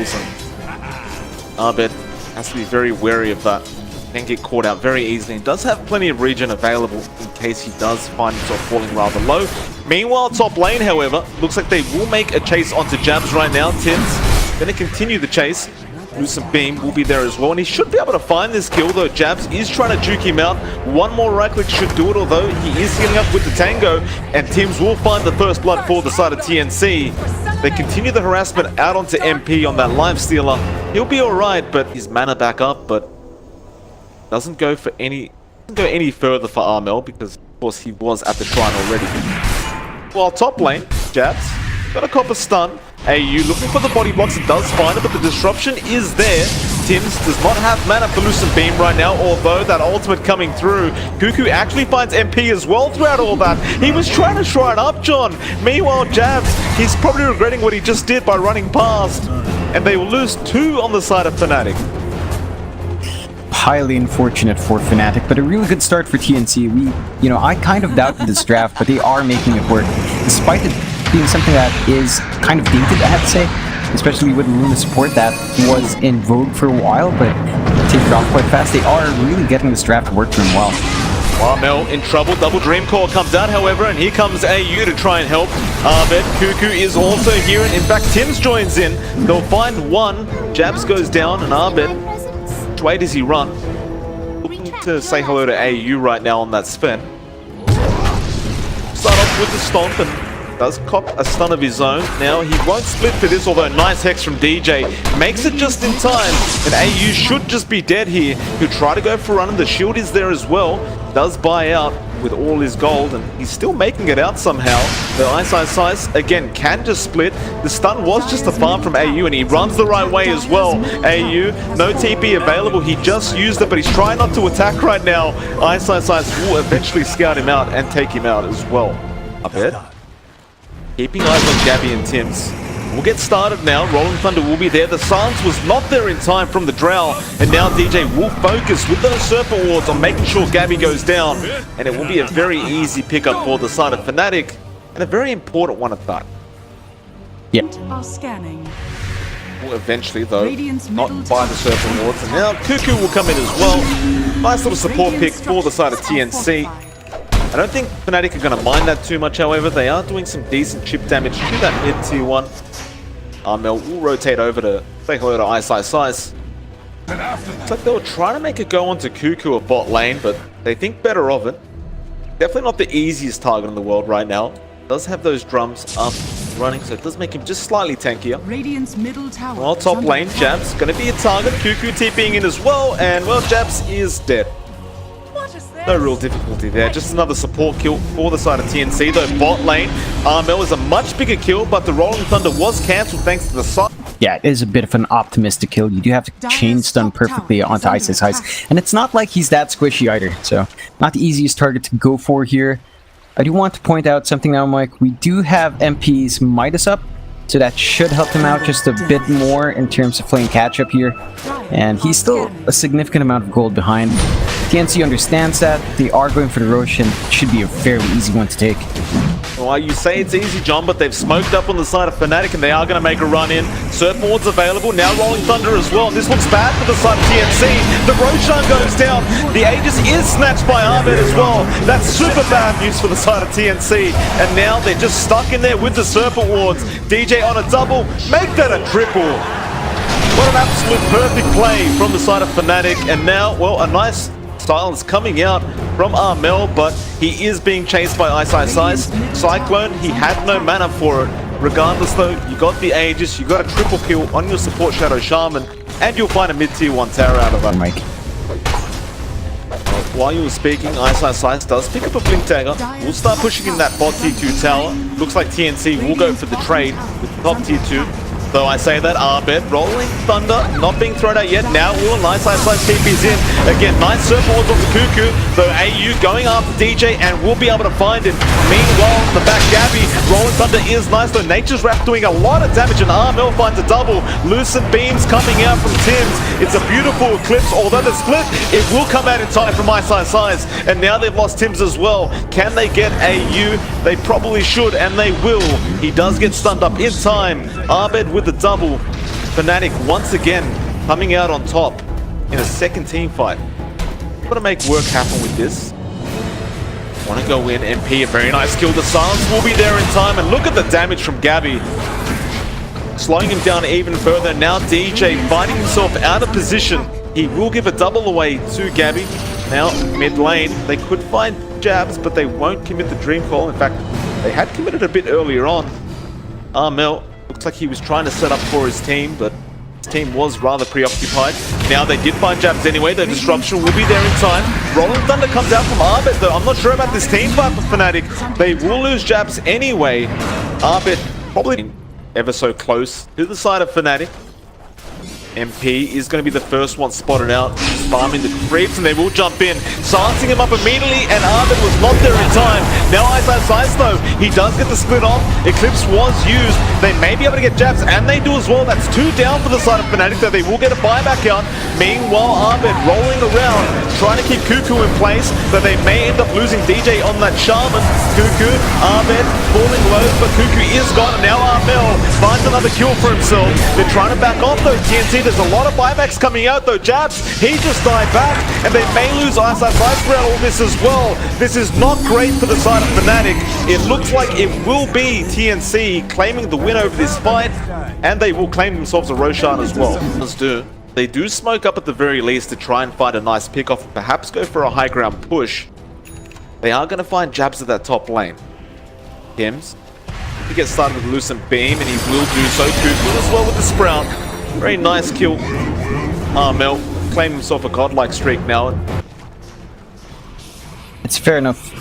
kills, and Abed has to be very wary of that. Can get caught out very easily, and does have plenty of regen available in case he does find himself falling rather low. Meanwhile, top lane, however, looks like they will make a chase onto Jabs right now. Tim's going to continue the chase. Lucent Beam will be there as well, and he should be able to find this kill, though Jabs is trying to juke him out. One more right click should do it, although he is healing up with the Tango, and Tims will find the first blood for the side of TNC. They continue the harassment out onto MP on that life stealer. He'll be alright, but his mana back up, but doesn't go any further for Armel, because of course he was at the shrine already. While top lane, Jabs got a copper stun. AU looking for the body blocks, it does find it, but the disruption is there. Tims does not have mana for Lucent Beam right now, although that ultimate coming through. Cuckoo actually finds MP as well throughout all that. He was trying to shrine up John. Meanwhile, Jabs, he's probably regretting what he just did by running past. And they will lose 2 on the side of Fnatic. Highly unfortunate for Fnatic, but a really good start for TNC. I kind of doubted this draft, but they are making it work, despite it being something that is kind of dated, I have to say, especially with Luna support that was in vogue for a while, but take it off quite fast. They are really getting this draft to work for them well. Armel in trouble. Double Dream Core comes out, however, and here comes AU to try and help. Abed, Cuckoo is also here, and in fact, Tims joins in. They'll find one. Jabs goes down, and Abed, which way does he run? Looking to say hello to AU right now on that spin. Start off with the stomp, and does cop a stun of his own. Now he won't split for this, although nice hex from DJ. Makes it just in time, and AU should just be dead here. He'll try to go for a run, and the shield is there as well. Does buy out with all his gold, and he's still making it out somehow. The Ice, again, can just split. The stun was just a farm from AU, and he runs the right way as well. AU, no TP available. He just used it, but he's trying not to attack right now. Ice will eventually scout him out and take him out as well. Abed keeping eyes on Gabby and Tims. We'll get started now. Rolling Thunder will be there. The silence was not there in time from the Drow, and now DJ will focus with those Serpent Wards on making sure Gabby goes down, and it will be a very easy pickup for the side of Fnatic, and a very important one at that. Yep. Will eventually, though, not buy the Serpent Wards, and now Cuckoo will come in as well. Nice little support pick for the side of TNC. I don't think Fnatic are going to mind that too much, however. They are doing some decent chip damage to that mid-tier 1. Armel will rotate over to say hello to Ice. Looks like they were trying to make a go onto Cuckoo at bot lane, but they think better of it. Definitely not the easiest target in the world right now. Does have those drums up running, so it does make him just slightly tankier. Radiant's middle tower. While top lane, Jabs going to be a target. Cuckoo TPing in as well, and well, Jabs is dead. No real difficulty there, just another support kill for the side of TNC, though bot lane, Armel is a much bigger kill, but the Rolling Thunder was cancelled thanks to the side. Yeah, it is a bit of an optimistic kill. You do have to chain stun perfectly onto Ice's Ice, and it's not like he's that squishy either, so not the easiest target to go for here. I do want to point out something now, Mike. We do have MP's Midas up, so that should help him out just a bit more in terms of playing catch-up here, and he's still a significant amount of gold behind. TNC understands that. They are going for the Rosh, and it should be a fairly easy one to take. Well, you say it's easy, John, but they've smoked up on the side of Fnatic, and they are going to make a run in. Serpent Ward's available, now Rolling Thunder as well. This looks bad for the side of TNC. The Roshan goes down. The Aegis is snatched by Abed as well. That's super bad news for the side of TNC. And now they're just stuck in there with the Serpent Wards. DJ on a double, make that a triple. What an absolute perfect play from the side of Fnatic. And now, well, a nice silence coming out from Armel, but he is being chased by Ice. Cyclone, he had no mana for it. Regardless though, you got the Aegis, you got a triple kill on your support Shadow Shaman, and you'll find a mid-tier 1 tower out of that. Mike. While you were speaking, Ice does pick up a Blink Dagger. We'll start pushing in that bot tier 2 tower. Looks like TNC will go for the trade with top tier 2. Though I say that, Abed, Rolling Thunder, not being thrown out yet. Now, nice TP's in. Again, nice Serpent Wards on the Cuckoo. Though AU going after DJ and will be able to find him. Meanwhile, the back Gabby, Rolling Thunder is nice. Though Nature's Wrath doing a lot of damage, and Armel finds a double. Lucent Beams coming out from Tims. It's a beautiful Eclipse, although the split, it will come out in time from Ice. And now they've lost Tims as well. Can they get AU? They probably should, and they will. He does get stunned up in time. Abed with the double. Fnatic once again coming out on top in a second team fight. Got to make work happen with this. Want to go in, MP, a very nice kill. The silence will be there in time, and look at the damage from Gabby. Slowing him down even further. Now DJ finding himself out of position. He will give a double away to Gabby. Now, mid lane, they could find jabs, but they won't commit the dream call. In fact, they had committed a bit earlier on. Armel looks like he was trying to set up for his team, but his team was rather preoccupied. Now they did find jabs anyway. The disruption will be there in time. Rolling Thunder comes out from Arbet, though. I'm not sure about this team fight for Fnatic. They will lose jabs anyway. Arbet probably ever so close to the side of Fnatic. MP is going to be the first one spotted out, farming the creeps, and they will jump in, silencing him up immediately, and Arvin was not there in time. Now Ice though, he does get the split off. Eclipse was used. They may be able to get jabs, and they do as well. That's 2 down for the side of Fnatic, though they will get a buyback out. Meanwhile, Arvin rolling around, trying to keep Cuckoo in place, but they may end up losing DJ on that Shaman. Cuckoo, Arvin falling low, but Cuckoo is gone, and now Armel finds another kill for himself. They're trying to back off though, TNT. There's a lot of buybacks coming out though. Jabs, he just died back, and they may lose Ice throughout all this as well. This is not great for the side of Fnatic. It looks like it will be TNC claiming the win over this fight, and they will claim themselves a Roshan as well. They do smoke up at the very least to try and find a nice pick-off, perhaps go for a high ground push. They are going to find jabs at that top lane. Kims, he gets started with Lucent Beam, and he will do so. Cuckoo as well with the Sprout. Very nice kill. Armel claimed himself a godlike streak now. It's fair enough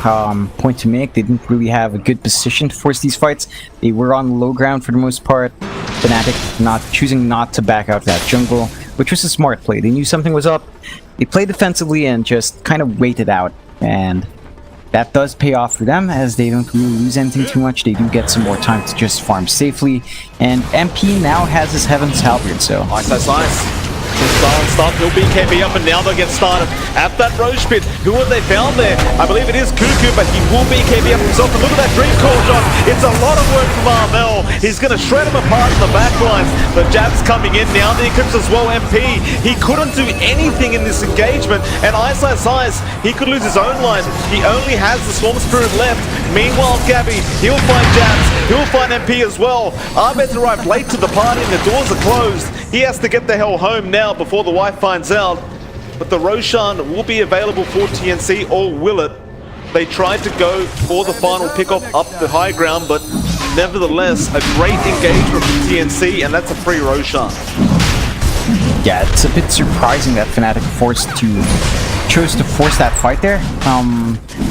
point to make. They didn't really have a good position to force these fights. They were on low ground for the most part. Fnatic choosing not to back out that jungle, which was a smart play. They knew something was up. They played defensively and just kind of waited out. And that does pay off for them, as they don't really lose anything too much. They do get some more time to just farm safely. And MP now has his Heaven's Halberd, so... Nice. Silence start, he'll BKB up, and now they'll get started at that Roche pit. Who have they found there? I believe it is Cuckoo, but he will BKB up himself. And look at that dream call shot. It's a lot of work from Armel. He's going to shred him apart in the backlines. The jab's coming in now. The Eclipse as well. MP, he couldn't do anything in this engagement. And Ice, he could lose his own line. He only has the Swarm Spirit left. Meanwhile, Gabby, he'll find jabs. He'll find MP as well. Ahmed's arrived late to the party, and the doors are closed. He has to get the hell home now before the wife finds out. But the Roshan will be available for TNC, or will it? They tried to go for the final pickup up the high ground, but nevertheless, a great engagement from TNC, and that's a free Roshan. Yeah, it's a bit surprising that Fnatic chose to force that fight there.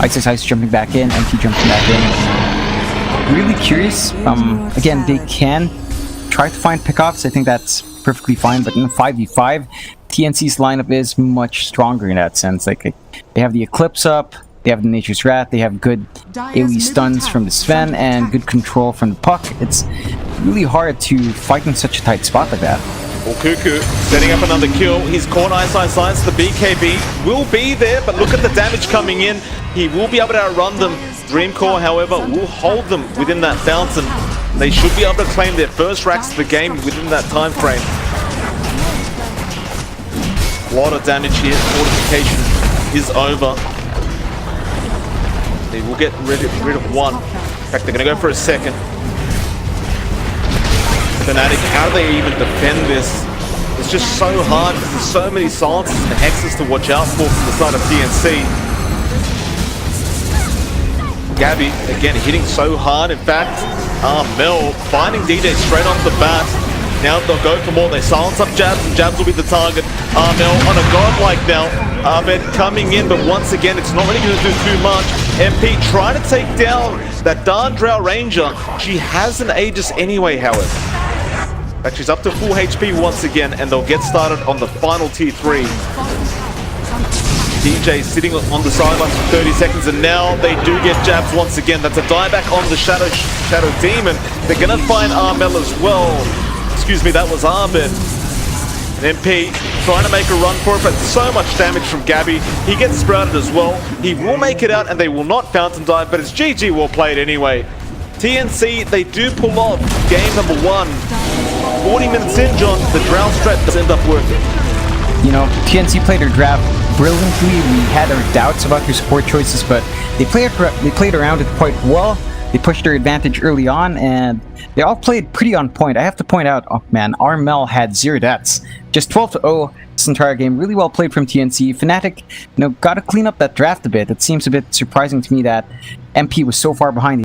Ice jumping back in, MT jumping back in. Really curious. Again, they can try to find pickoffs. I think that's perfectly fine, but in 5v5, TNC's lineup is much stronger in that sense. Like, they have the Eclipse up, they have the Nature's Wrath, they have good AoE stuns from the Sven, and good control from the Puck. It's really hard to fight in such a tight spot like that. Well, Cuckoo setting up another kill. He's caught Ice. The BKB will be there, but look at the damage coming in. He will be able to outrun them. Dreamcore, however, will hold them within that fountain. They should be able to claim their first racks of the game within that time frame. A lot of damage here. Fortification is over. They will get rid of one. In fact, they're going to go for a second. Fnatic, how do they even defend this? It's just so hard because there's so many silences and hexes to watch out for from the side of TNC. Gabby, again, hitting so hard. In fact, Mel finding DJ straight off the bat. Now they'll go for more. They silence up jabs, and jabs will be the target. Mel on a godlike now. Ahmed coming in, but once again, it's not really going to do too much. MP trying to take down that Darn Drow Ranger. She has an Aegis anyway, however. But she's up to full HP once again, and they'll get started on the final tier 3. DJ sitting on the sidelines for 30 seconds, and now they do get jabs once again. That's a dieback on the Shadow Demon. They're going to find Armel as well. Excuse me, that was Arbet. MP trying to make a run for it, but so much damage from Gabby. He gets sprouted as well. He will make it out, and they will not fountain dive, but it's GG well played anyway. TNC, they do pull off game number 1. 40 minutes in, John, the Drow strat does end up working. You know, TNC played their draft brilliantly. We had our doubts about their support choices, but they played around it quite well. They pushed their advantage early on, and they all played pretty on point. I have to point out, oh man, Armel had 0 deaths. Just 12-0 this entire game. Really well played from TNC. Fnatic, you know, got to clean up that draft a bit. It seems a bit surprising to me that MP was so far behind.